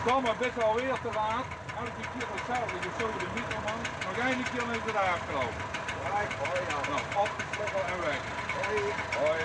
Kom maar best wel weer te laat. Elke keer hetzelfde, dus zo de microman. Nog één keer met de afgelopen. Right, hoi Jan. Nou, op de slokkel en weg. Hoi. Hoi.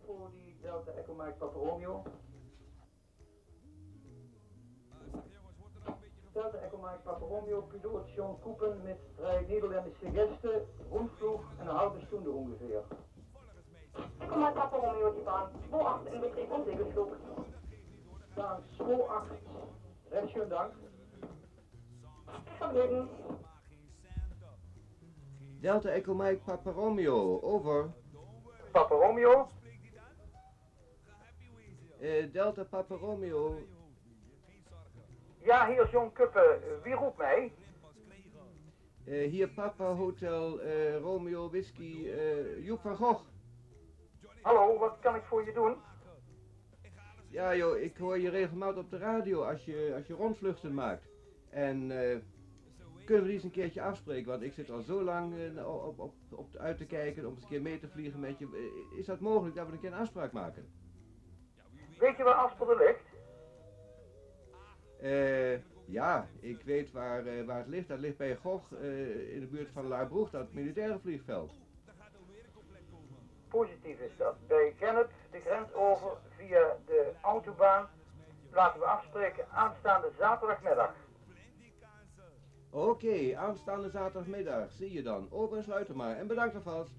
Voor die Delta Echo Mike Papa Romeo. Delta Echo Mike Papa Romeo, piloot John Koepen met 3 Nederlandse gasten, rundvloeg en een halbe Stunde ungefähr. Echo Mike Papa Romeo, die Bahn 28 in Betrieb und Segelflug. Bahn 28, recht schön Dank. Vergnügen. Delta Echo Mike Papa Romeo, over. Papa Romeo. Delta Papa Romeo. Ja, hier is John Kuppen. Wie roept mij? Hier Papa Hotel Romeo Whisky Joep van Gogh. Hallo, wat kan ik voor je doen? Ja joh, ik hoor je regelmatig op de radio als je rondvluchten maakt. En kunnen we die eens een keertje afspreken? Want ik zit al zo lang op uit te kijken om eens een keer mee te vliegen met je. Is dat mogelijk dat we een keer een afspraak maken? Weet je waar Asperen ligt? Ja, ik weet waar het ligt. Dat ligt bij Gogh in de buurt van Laarbroek, dat militaire vliegveld. Positief is dat. Bij Gennep de grens over via de autobaan. Laten we afspreken aanstaande zaterdagmiddag. Oké, aanstaande zaterdagmiddag. Zie je dan. Open en sluiten maar. En bedankt alvast.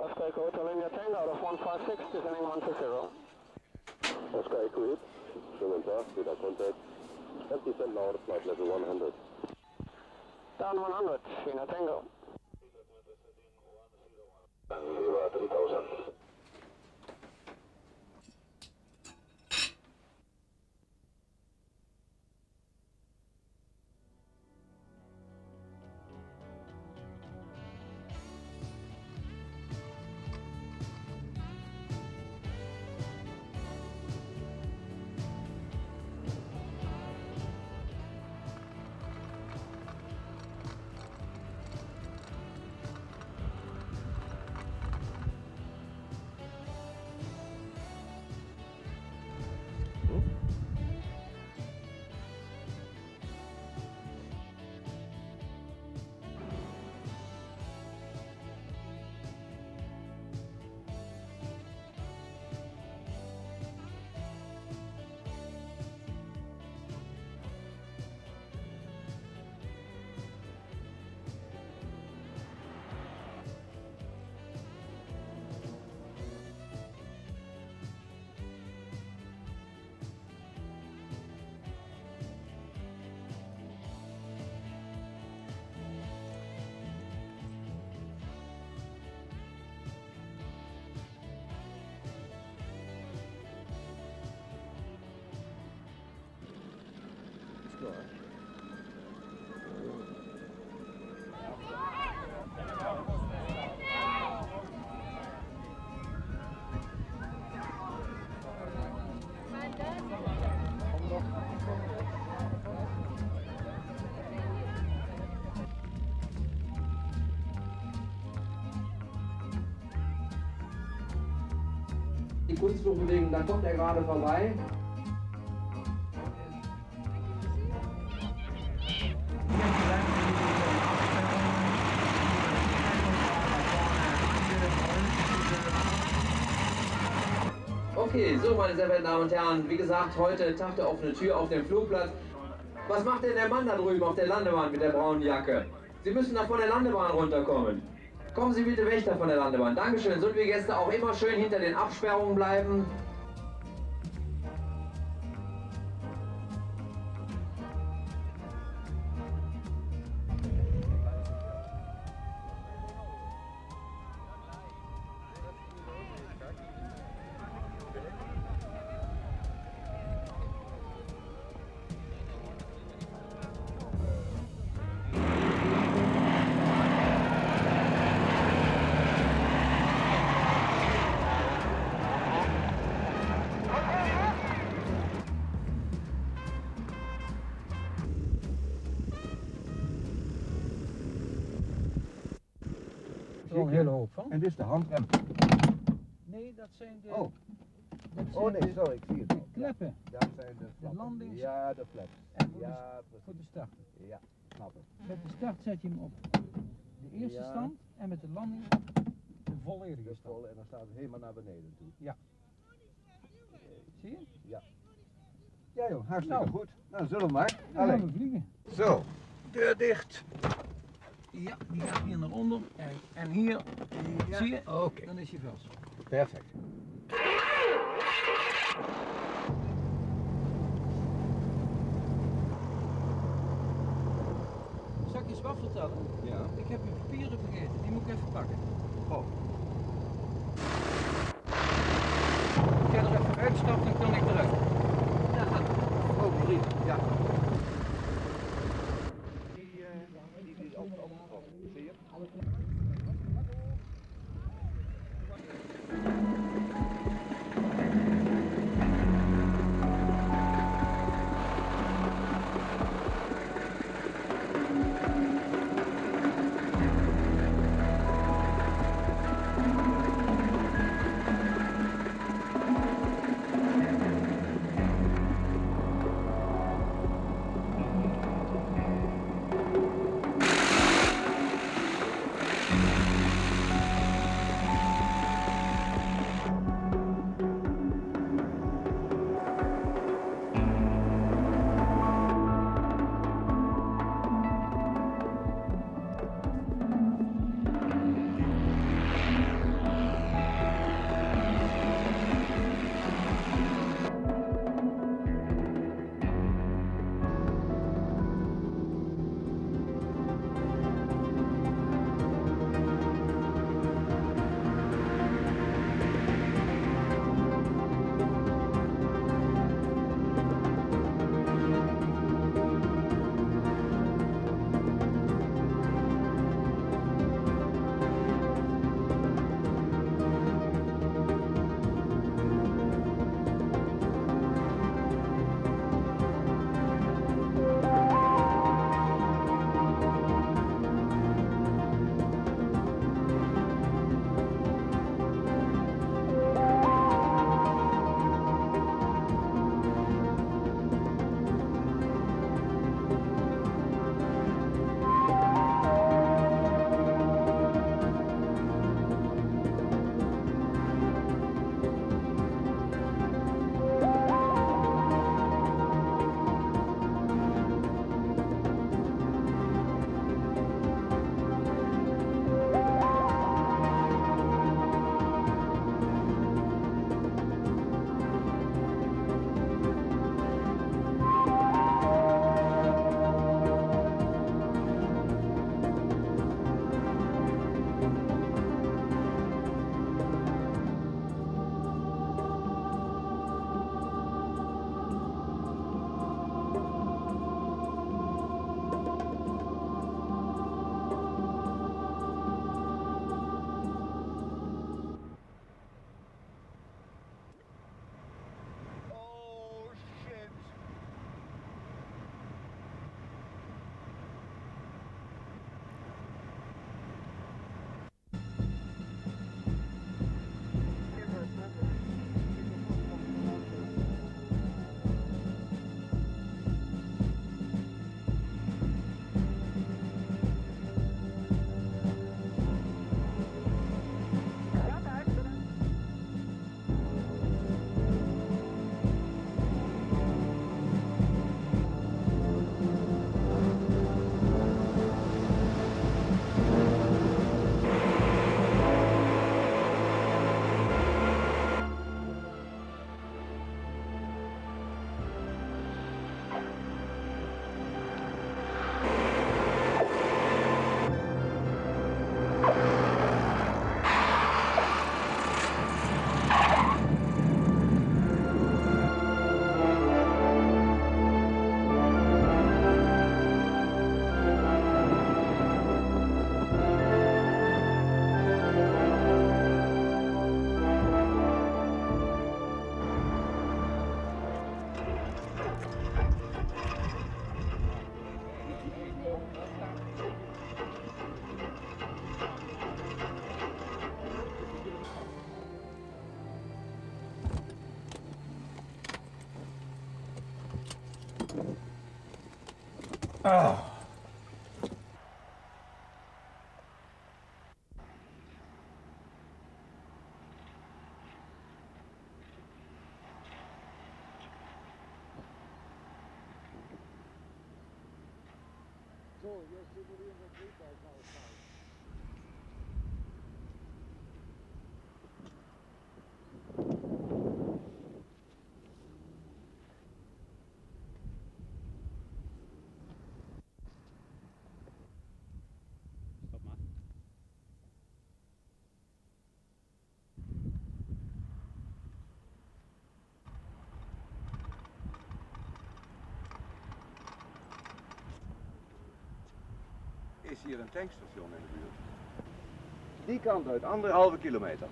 Oscar Hotel India Tango out of 156, descending 160. Oscar Equid, schönen Tag, wieder Contact. Empty send now to flight level 100. Down 100, India Tango. 3000. Die Kunstflugbewegung, da kommt er gerade vorbei. Okay, so meine sehr verehrten Damen und Herren, wie gesagt, heute Tag der offenen Tür auf dem Flugplatz. Was macht denn der Mann da drüben auf der Landebahn mit der braunen Jacke? Sie müssen da von der Landebahn runterkommen. Kommen Sie bitte weg da von der Landebahn. Dankeschön. Sollten wir Gäste auch immer schön hinter den Absperrungen bleiben. Er een hele hoop van. En dit is de handrem. Nee, dat zijn de... Oh. Dat zijn Oh nee, de sorry, ik zie het. kleppen. Dat zijn de flappen. landings- Ja, de flaps. En voor, Ja, de, precies. voor de start. Ja, snap het. Met de start zet je hem op de eerste Ja. stand en met de landing de volledige Dus stand. vol en dan staat het helemaal naar beneden toe. Ja. Zie je? Ja. Ja joh, hartstikke Nou. goed. Nou, zullen we maar. Dan gaan we vliegen. Zo, deur dicht. Ja, die gaat hier naar onder. En hier, zie je? Oké. Dan is je vast. Perfect. Zal ik je eens wat vertellen? Ja. Ik heb je papieren vergeten, die moet ik even pakken. Oh. stapt, dan kan ik eruit. Ja, oh, Maurice, ja. Die is opgetrokken, zie je? Oh. So, jetzt simulieren wir Triebwerksausfall. hier een tankstation in de buurt. Die kant uit, 1,5 kilometer.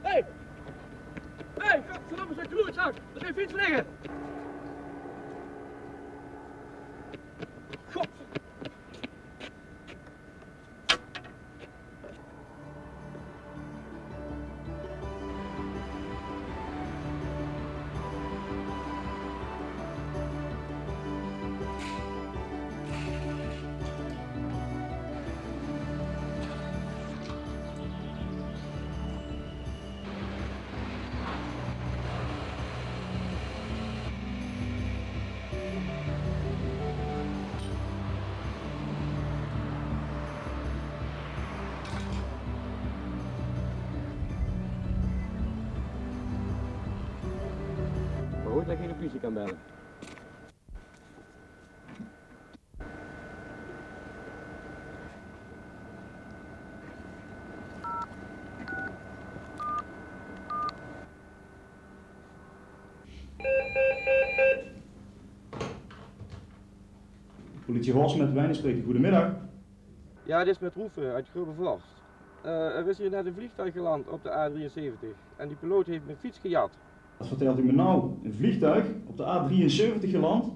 Hé! Hé, godverdomme, zo'n kloetzak! Er is geen fiets liggen! God! Goed dat je de politie kan bellen. Politie Horst met Wijnen spreekt. Goedemiddag. Ja, dit is met Roeven uit Grubbe Vorst. Er is hier net een vliegtuig geland op de A73 en die piloot heeft mijn fiets gejat. Wat vertelt u me nou? Een vliegtuig op de A73 geland?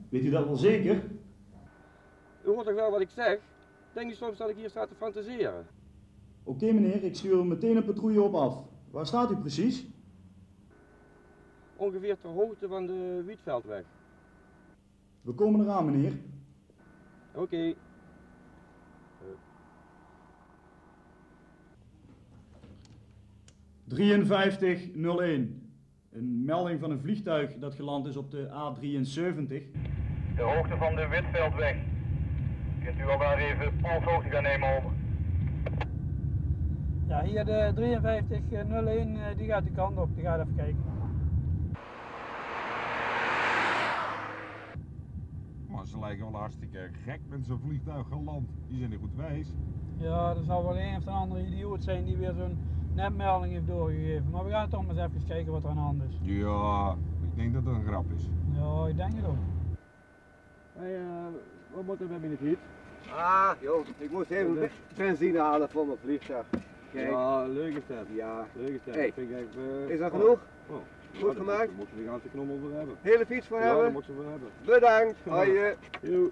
Weet u dat wel zeker? U hoort toch wel wat ik zeg? Denk je soms dat ik hier sta te fantaseren? Oké meneer, ik stuur meteen een patrouille op af. Waar staat u precies? Ongeveer ter hoogte van de Wietveldweg. We komen eraan meneer. Oké. 5301. Een melding van een vliegtuig dat geland is op de A73. De hoogte van de Witveldweg. Kunt u al daar even polshoogte gaan nemen over? Ja, hier de 5301, die gaat die kant op. Die gaat even kijken. Maar ze lijken wel hartstikke gek met zo'n vliegtuig geland. Die zijn er goed wijs. Ja, er zal wel een of andere idioot zijn die weer zo'n nepmelding heeft doorgegeven. Maar we gaan toch maar eens even kijken wat er aan de hand is. Ja, ik denk dat het een grap is. Ja, ik denk het ook. Hey, wat moet er met mijn fiets? Ah, joh, ik moest even benzine halen voor mijn vliegtuig. Kijk. Ja, leuk is dat. Ja. Leuk is dat. Hey. Vind ik echt, Is dat genoeg? Oh. Goed gemaakt? Daar moeten we de ganse knommel voor hebben. Hele fiets voor Ja, daar hebben? moeten we voor hebben. Bedankt. Hoi. Joe.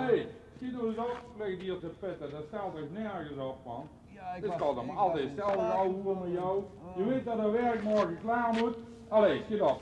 Allee, schiet nou eens op, ligt hier te pitten, dat stelt toch nergens op, man. Ja, ik Dit was- gaat hem altijd ik was hetzelfde ouwe met jou. Je weet dat het werk morgen klaar moet. Allee, schiet op.